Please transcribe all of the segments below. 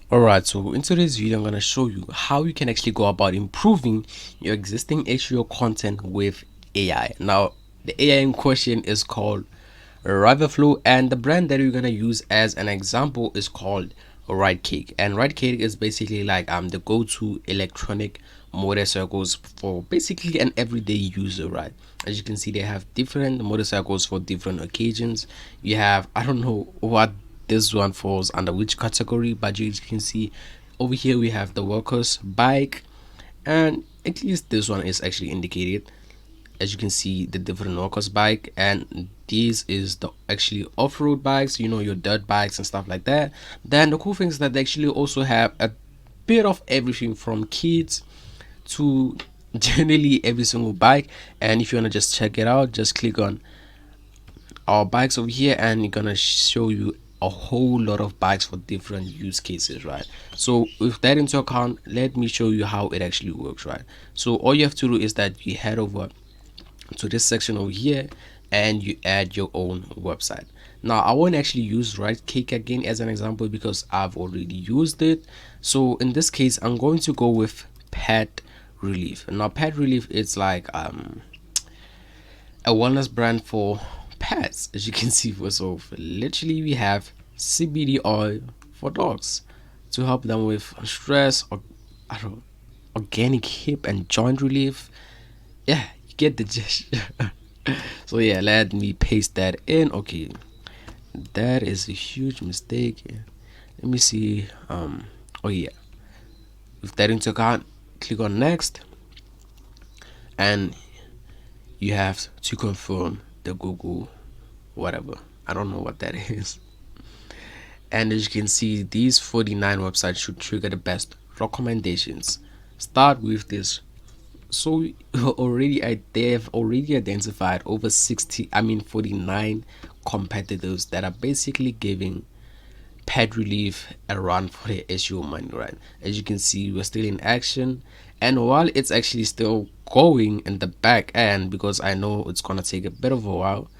Alright, so in today's video, I'm going to show you how you can actually go about improving your existing SEO content with AI. Now, the AI in question is called Rivalflow, and the brand that we're going to use as an example is called Cake. And Cake is basically like the go-to electronic motorcycles for basically an everyday user, right? As you can see, they have different motorcycles for different occasions. You have, I don't know what this one falls under which category, but you can see over here we have the workers bike, and at least this one is actually indicated. As you can see, the different workers bike, and this is the actually off-road bikes, your dirt bikes and stuff like that. Then the cool thing is that they actually also have a bit of everything from kids to generally every single bike. And if you want to just check it out, just click on our bikes over here, and you're gonna show you a whole lot of bikes for different use cases, right? So with that into account, let me show you how it actually works, right? So all you have to do is that you head over to this section over here and you add your own website. Now I won't actually use Cake again as an example because I've already used it. So in this case, I'm going to go with Pet Relief. Now Pet Relief, it's like a wellness brand for pets. As you can see, so literally we have CBD oil for dogs to help them with stress, or I don't know, organic hip and joint relief. Yeah, you get the gist. So yeah, let me paste that in. Okay, that is a huge mistake. Let me see. Oh yeah, with that into account, click on next, and you have to confirm the Google whatever. I don't know what that is. And as you can see, these 49 websites should trigger the best recommendations. Start with this. So they've already identified over 49 competitors that are basically giving Pet Relief a run for their SEO money, right? As you can see, we're still in action, and while it's actually still going in the back end, because I know it's gonna take a bit of a while,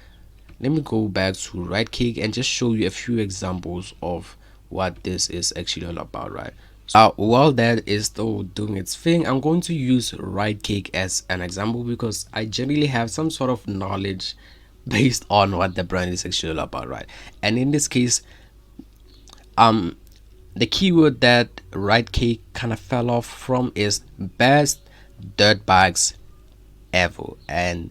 let me go back to Cake and just show you a few examples of what this is actually all about, right? So while that is still doing its thing, I'm going to use Cake as an example because I generally have some sort of knowledge based on what the brand is actually all about, right? And in this case, the keyword that Cake kind of fell off from is best dirt bikes ever. And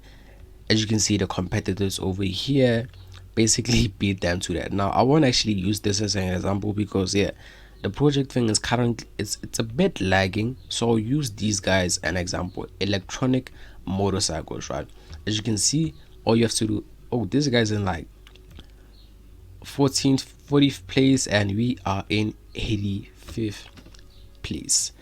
as you can see, the competitors over here basically beat them to that. Now I won't actually use this as an example because yeah, the project thing is currently it's a bit lagging, so I'll use these guys an example: electronic motorcycles, right? As you can see, all you have to do, oh, this guy's in like 14th 40th place and we are in 85th place.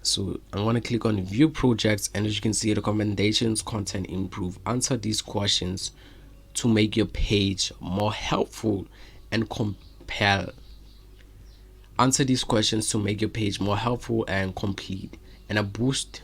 So I'm going to click on view projects, and as you can see, recommendations, content improve. Answer these questions to make your page more helpful and compel. Answer these questions to make your page more helpful and complete, and a boost.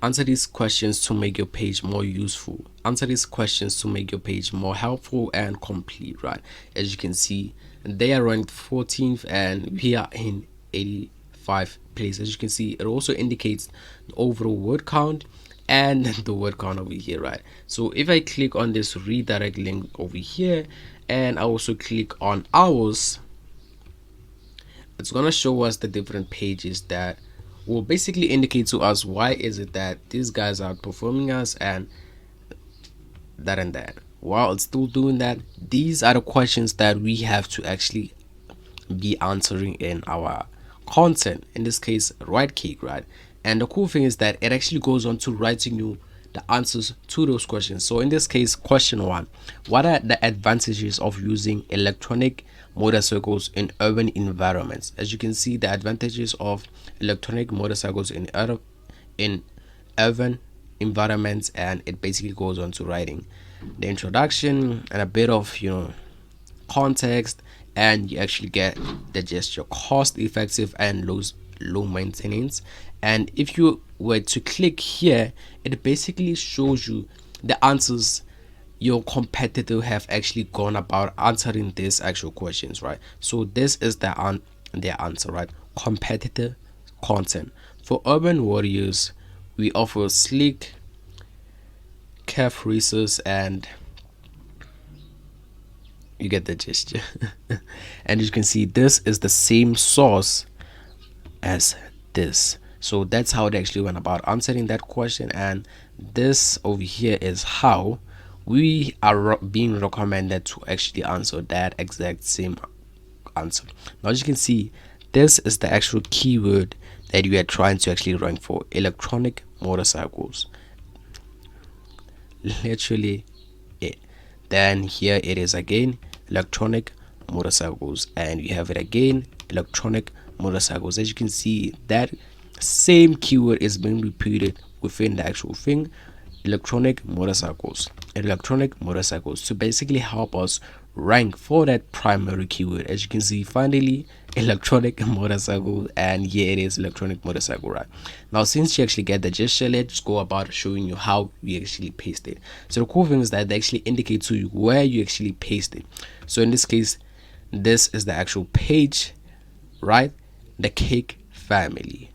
Answer these questions to make your page more useful. Answer these questions to make your page more helpful and complete, right? As you can see, they are ranked 14th and we are in 85th place. As you can see, it also indicates the overall word count and the word count over here, right? So if I click on this redirect link over here and I also click on ours, it's gonna show us the different pages that will basically indicate to us why is it that these guys are outperforming us and that and that. While it's still doing that, these are the questions that we have to actually be answering in our content, in this case Cake, right? And the cool thing is that it actually goes on to writing you the answers to those questions. So in this case, question 1: what are the advantages of using electronic motorcycles in urban environments? As you can see, the advantages of electronic motorcycles in urban environments, and it basically goes on to writing the introduction and a bit of context, and you actually get the gesture: cost effective and low maintenance. And if you were to click here, it basically shows you the answers your competitor have actually gone about answering these actual questions, right? So this is their answer, right? Competitor content. For urban warriors, we offer sleek calf races, and you get the gesture. And you can see this is the same source as this. So that's how they actually went about answering that question, and this over here is how we are being recommended to actually answer that exact same answer. Now, as you can see, this is the actual keyword that we are trying to actually rank for: electronic motorcycles. Literally it. Then here it is again, electronic motorcycles, and we have it again, electronic motorcycles. As you can see, that same keyword is being repeated within the actual thing, electronic motorcycles, electronic motorcycles, to basically help us rank for that primary keyword. As you can see, finally, electronic motorcycle, and here it is, electronic motorcycle, right? Now, since you actually get the gesture, let's go about showing you how we actually paste it. So the cool thing is that they actually indicate to you where you actually paste it. So in this case, this is the actual page, right? The cake family.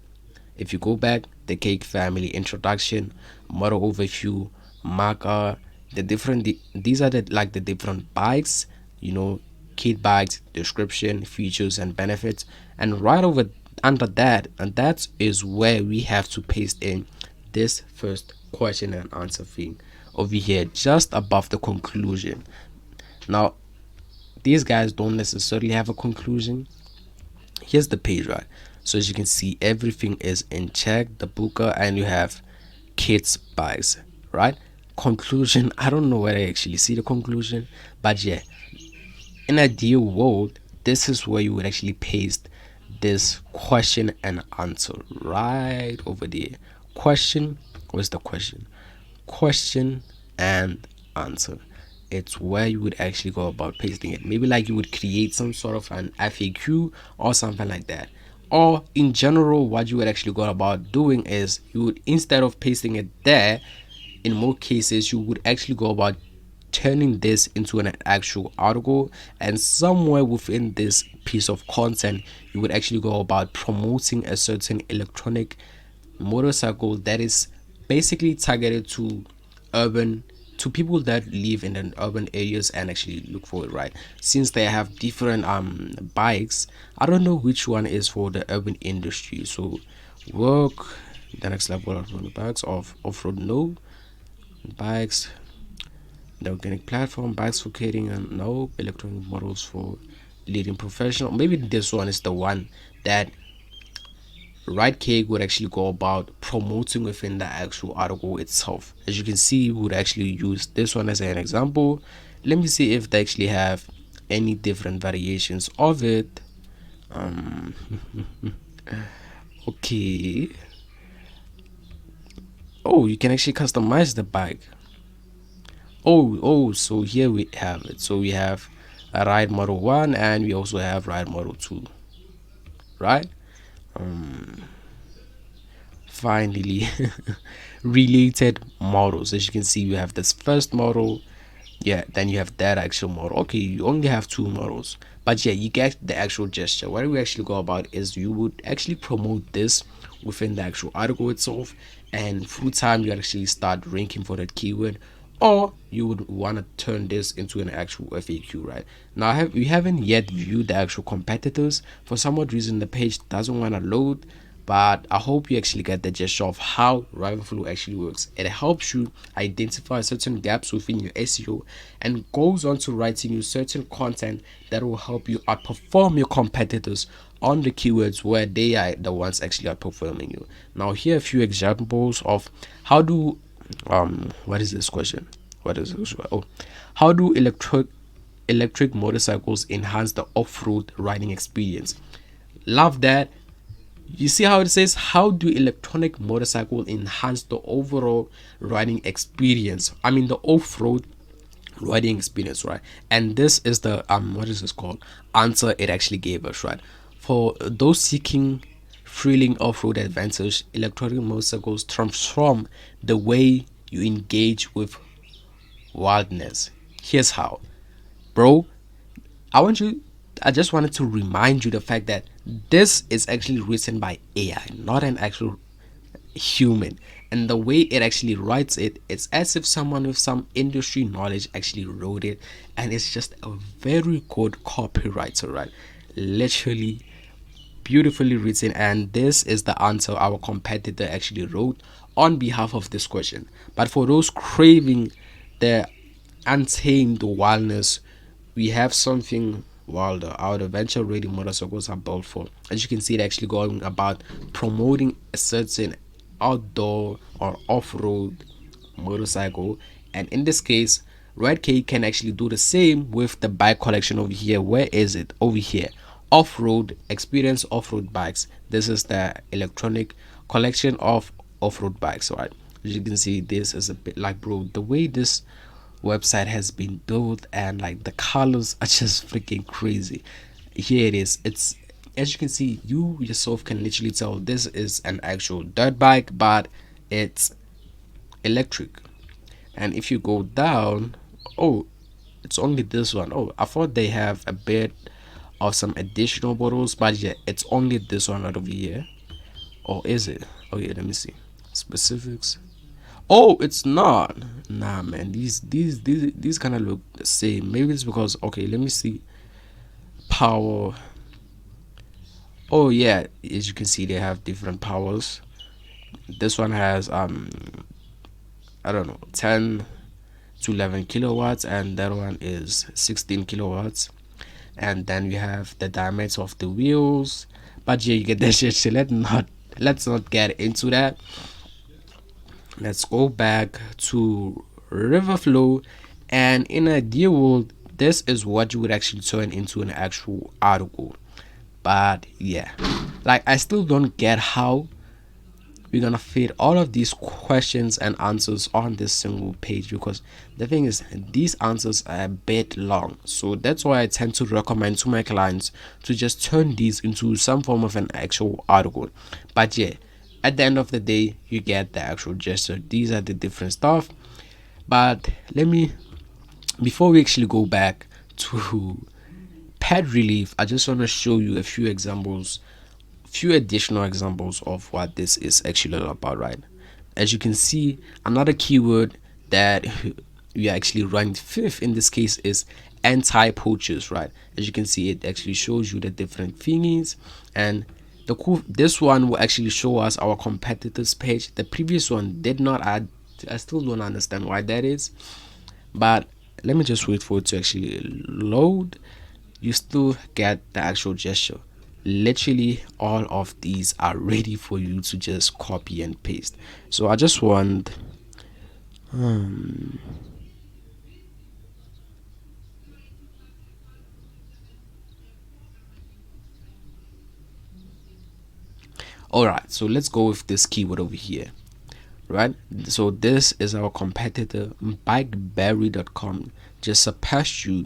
If you go back, the cake family, introduction, model overview, marker, the different these are the like the different bikes, kit bikes, description, features and benefits, and right over under that, and that is where we have to paste in this first question and answer thing over here, just above the conclusion. Now, these guys don't necessarily have a conclusion. Here's the page, right? So as you can see, everything is in check, the booker, and you have kids buys, right? Conclusion, I don't know where I actually see the conclusion, but yeah, in a ideal world, this is where you would actually paste this question and answer right over there. Question, where's the question? Question and answer. It's where you would actually go about pasting it. Maybe like you would create some sort of an FAQ or something like that. Or in general, what you would actually go about doing is you would, instead of pasting it there, in most cases, you would actually go about turning this into an actual article, and somewhere within this piece of content you would actually go about promoting a certain electronic motorcycle that is basically targeted to urban to people that live in the urban areas and actually look for it, right? Since they have different bikes, I don't know which one is for the urban industry. So work, the next level of bikes of off-road, no bikes, the organic platform, bikes for catering, and no electronic models for leading professional. Maybe this one is the one that Right Cake would actually go about promoting within the actual article itself. As you can see, we would actually use this one as an example. Let me see if they actually have any different variations of it. Okay. Oh, you can actually customize the bike. So here we have it. So we have a ride model 1 and we also have ride model 2, right? Finally, related models. As you can see, you have this first model, yeah, then you have that actual model. Okay, you only have 2 models, but yeah, you get the actual gesture. What we actually go about is you would actually promote this within the actual article itself, and through time you actually start ranking for that keyword, or you would want to turn this into an actual FAQ, right? Now we haven't yet viewed the actual competitors. For some odd reason the page doesn't want to load, but I hope you actually get the gist of how Rivalflow actually works. It helps you identify certain gaps within your SEO and goes on to writing you certain content that will help you outperform your competitors on the keywords where they are the ones actually outperforming you. Now here are a few examples of how do what is this question? What is this? Oh, how do electric motorcycles enhance the off-road riding experience? Love that. You see how it says, how do electronic motorcycle enhance the overall riding experience? I mean the off-road riding experience, right? And this is the what is this called? Answer it actually gave us, right? For those seeking thrilling off-road adventures, electronic motorcycles transform the way you engage with wildness. Here's how, bro. I want you. I just wanted to remind you the fact that this is actually written by AI, not an actual human. And the way it actually writes it, it's as if someone with some industry knowledge actually wrote it, and it's just a very good copywriter, right? Literally beautifully written. And this is the answer our competitor actually wrote on behalf of this question. But for those craving the untamed wildness, we have something wilder. Our adventure ready motorcycles are built for. As you can see, it actually going about promoting a certain outdoor or off-road motorcycle. And in this case, Red K can actually do the same with the bike collection over here. Where is it? Over here. Off-road experience, off-road bikes. This is the electronic collection of off-road bikes. Right, as you can see, this is a bit like, bro, the way this website has been built and like the colors are just freaking crazy. Here it is. It's, as you can see, you yourself can literally tell this is an actual dirt bike, but it's electric. And if you go down, oh, it's only this one. Oh, I thought they have a bit of some additional models, but yeah, it's only this one right over here. Or is it? Okay, let me see specifics. Oh, it's not. Nah, man. These kind of look the same. Maybe it's because, okay, let me see. Power. Oh yeah, as you can see, they have different powers. This one has I don't know, 10 to 11 kilowatts, and that one is 16 kilowatts. And then we have the diameter of the wheels. But yeah, you get that shit. So let's not get into that. Let's go back to Riverflow, and in a ideal world, this is what you would actually turn into an actual article. But yeah, like, I still don't get how we're gonna fit all of these questions and answers on this single page, because the thing is, these answers are a bit long. So that's why I tend to recommend to my clients to just turn these into some form of an actual article. But yeah, at the end of the day, you get the actual gesture. These are the different stuff. But let me, before we actually go back to pad relief, I just want to show you a few examples, few additional examples of what this is actually all about, right? As you can see, another keyword that we actually ranked fifth in this case is anti-poachers, right? As you can see, it actually shows you the different thingies, and the cool, this one will actually show us our competitors page. The previous one did not add. I still don't understand why that is, but let me just wait for it to actually load. You still get the actual gesture. Literally all of these are ready for you to just copy and paste. So I just want all right, so let's go with this keyword over here, right? So this is our competitor bikeberry.com just surpassed you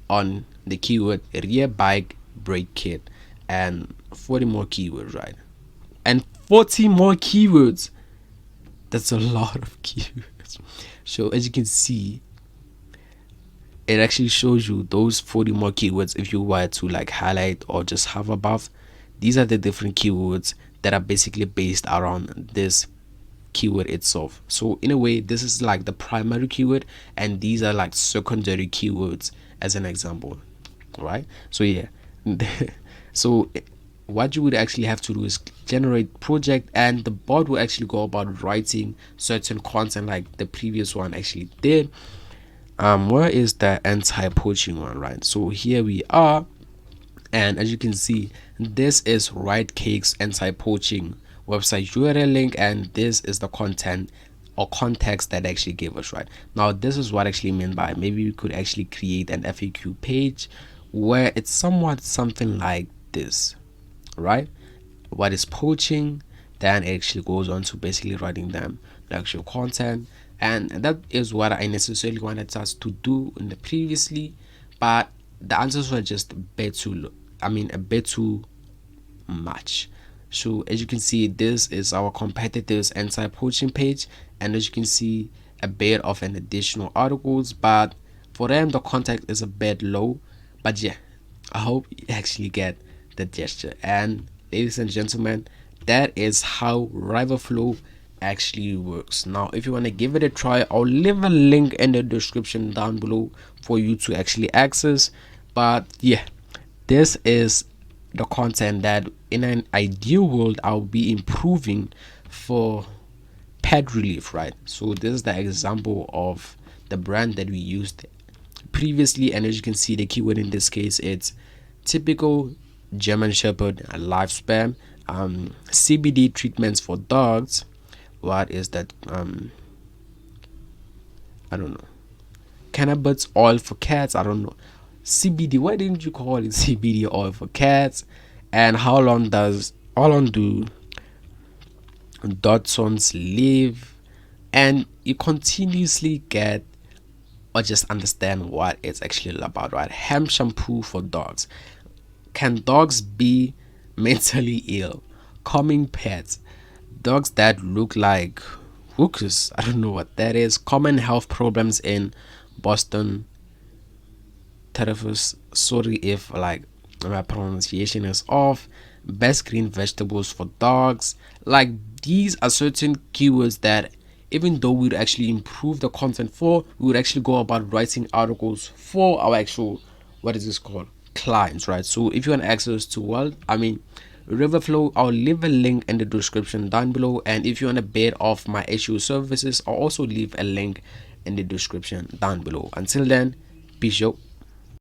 on the keyword rear bike brake kit, and 40 more keywords, right? And 40 more keywords. That's a lot of keywords. So as you can see, it actually shows you those 40 more keywords. If you were to like highlight or just have above, these are the different keywords that are basically based around this keyword itself. So in a way, this is like the primary keyword, and these are like secondary keywords, as an example, right? So yeah. So what you would actually have to do is generate project, and the bot will actually go about writing certain content like the previous one actually did. Where is the anti-poaching one, right? So here we are, and as you can see, this is Right Cake's anti-poaching website URL link, and this is the content or context that actually gave us, right? Now this is what actually meant by, maybe we could actually create an FAQ page where it's somewhat something like this, right? What is poaching? Then it actually goes on to basically writing them the actual content, and that is what I necessarily wanted us to do in the previously, but the answers were just a bit too a bit too much. So as you can see, this is our competitors anti-poaching page, and as you can see, a bit of an additional articles, but for them the contact is a bit low. But yeah, I hope you actually get the gesture. And ladies and gentlemen, that is how Rivalflow actually works. Now if you want to give it a try, I'll leave a link in the description down below for you to actually access. But yeah, this is the content that in an ideal world I'll be improving for pet relief, right? So this is the example of the brand that we used previously, and as you can see, the keyword in this case, it's typical German Shepherd lifespan, CBD treatments for dogs. What is that? I don't know. Cannabis oil for cats. I don't know. CBD. Why didn't you call it CBD oil for cats? And how long do Dodsons live? And you continuously get or just understand what it's actually about, right? Hemp shampoo for dogs. Can dogs be mentally ill? Calming pets. Dogs that look like hookers. I don't know what that is. Common health problems in Boston Terrifus. Sorry if like my pronunciation is off. Best green vegetables for dogs. Like these are certain keywords that even though we'd actually improve the content for, we would actually go about writing articles for our actual, what is this called, clients, right? So if you want access to Riverflow, I'll leave a link in the description down below, and if you want a bit of my SEO services, I'll also leave a link in the description down below. Until then, peace out.